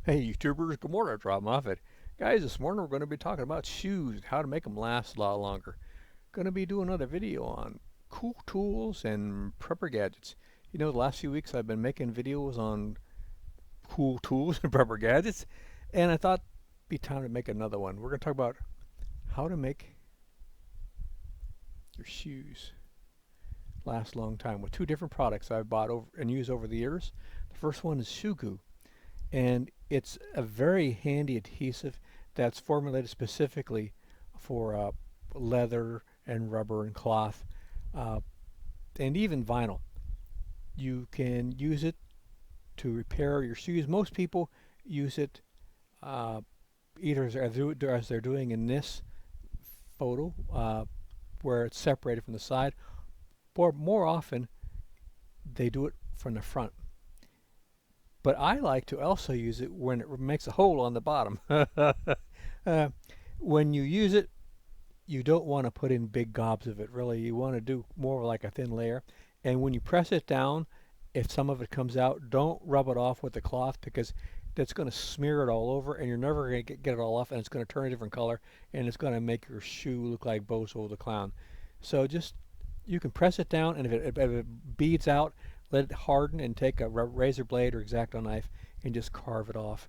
Hey YouTubers, good morning, it's Robb Moffett. Guys, this morning we're going to be talking about shoes, how to make them last a lot longer. Going to be doing another video on cool tools and prepper gadgets. You know, the last few weeks I've been making videos on cool tools and prepper gadgets, and I thought it'd be time to make another one. We're going to talk about how to make your shoes last a long time with two different products I've bought over and used over the years. The first one is ShoeGoo, and it's a very handy adhesive that's formulated specifically for leather and rubber and cloth uh, and even vinyl. You can use it to repair your shoes. Most people use it uh, either as they're doing in this photo, where it's separated from the side, or more often they do it from the front. But I like to also use it when it makes a hole on the bottom. uh, when you use it, you don't want to put in big gobs of it, really. You want to do more like a thin layer. And when you press it down, if some of it comes out, don't rub it off with the cloth because that's going to smear it all over and you're never going to get it all off, and it's going to turn a different color and it's going to make your shoe look like Bozo the Clown. So just, you can press it down, and if it beads out, let it harden and take a razor blade or X-Acto knife and just carve it off.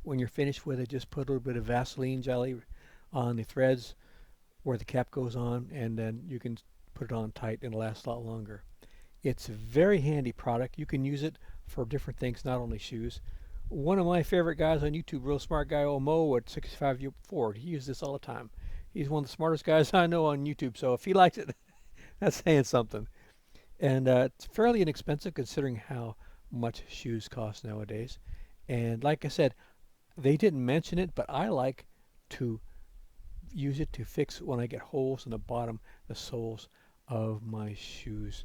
When you're finished with it, just put a little bit of Vaseline jelly on the threads where the cap goes on, and then you can put it on tight and it'll last a lot longer. It's a very handy product. You can use it for different things, not only shoes. One of my favorite guys on YouTube, real smart guy, old Mo at 65 Ford, he uses this all the time. He's one of the smartest guys I know on YouTube, so if he likes it, that's saying something. And it's fairly inexpensive considering how much shoes cost nowadays. And like I said, they didn't mention it, but I like to use it to fix when I get holes in the bottom, the soles of my shoes.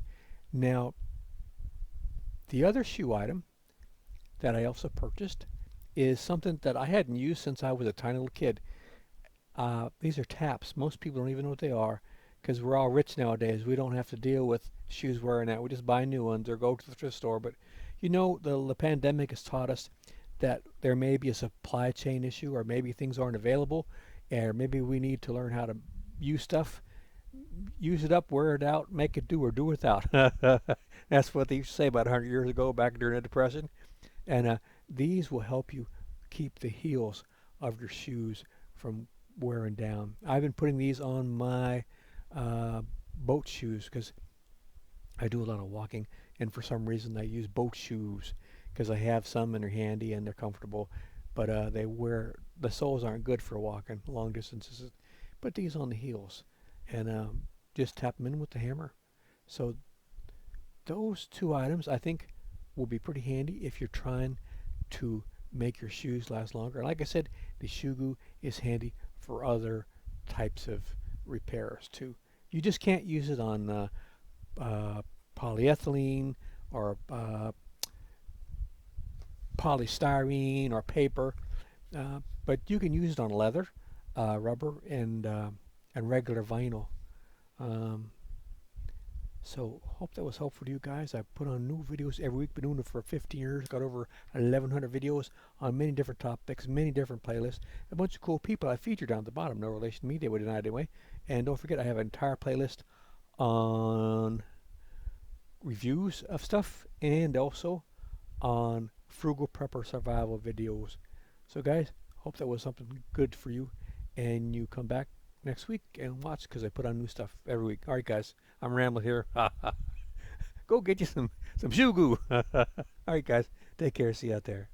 Now, the other shoe item that I also purchased is something that I hadn't used since I was a tiny little kid. These are taps. Most people don't even know what they are because we're all rich nowadays. We don't have to deal with shoes wearing out. We just buy new ones or go to the thrift store. But you know, the pandemic has taught us that there may be a supply chain issue, or maybe things aren't available, or maybe we need to learn how to use stuff, use it up, wear it out, make it do, or do without. That's what they used to say about 100 years ago, back during the Depression. And these will help you keep the heels of your shoes from wearing down. I've been putting these on my boat shoes because I do a lot of walking, and for some reason I use boat shoes because I have some and they're handy and they're comfortable, but the soles aren't good for walking long distances. Put these on the heels and just tap them in with the hammer. So those two items I think will be pretty handy if you're trying to make your shoes last longer. Like I said, the ShoeGoo is handy for other types of repairs too. You just can't use it on polyethylene or polystyrene or paper, but you can use it on leather, rubber, and regular vinyl. Um, so hope that was helpful to you guys. I put on new videos every week. Been doing it for 15 years. Got over 1,100 videos on many different topics, many different playlists. A bunch of cool people I featured down at the bottom. No relation to me, they would deny it anyway. And don't forget, I have an entire playlist on reviews of stuff and also on frugal prepper survival videos. So guys, hope that was something good for you, and you come back next week and watch because I put on new stuff every week. All right, guys, I'm rambling here. Go get you some ShoeGoo. All right, guys, take care. See you out there.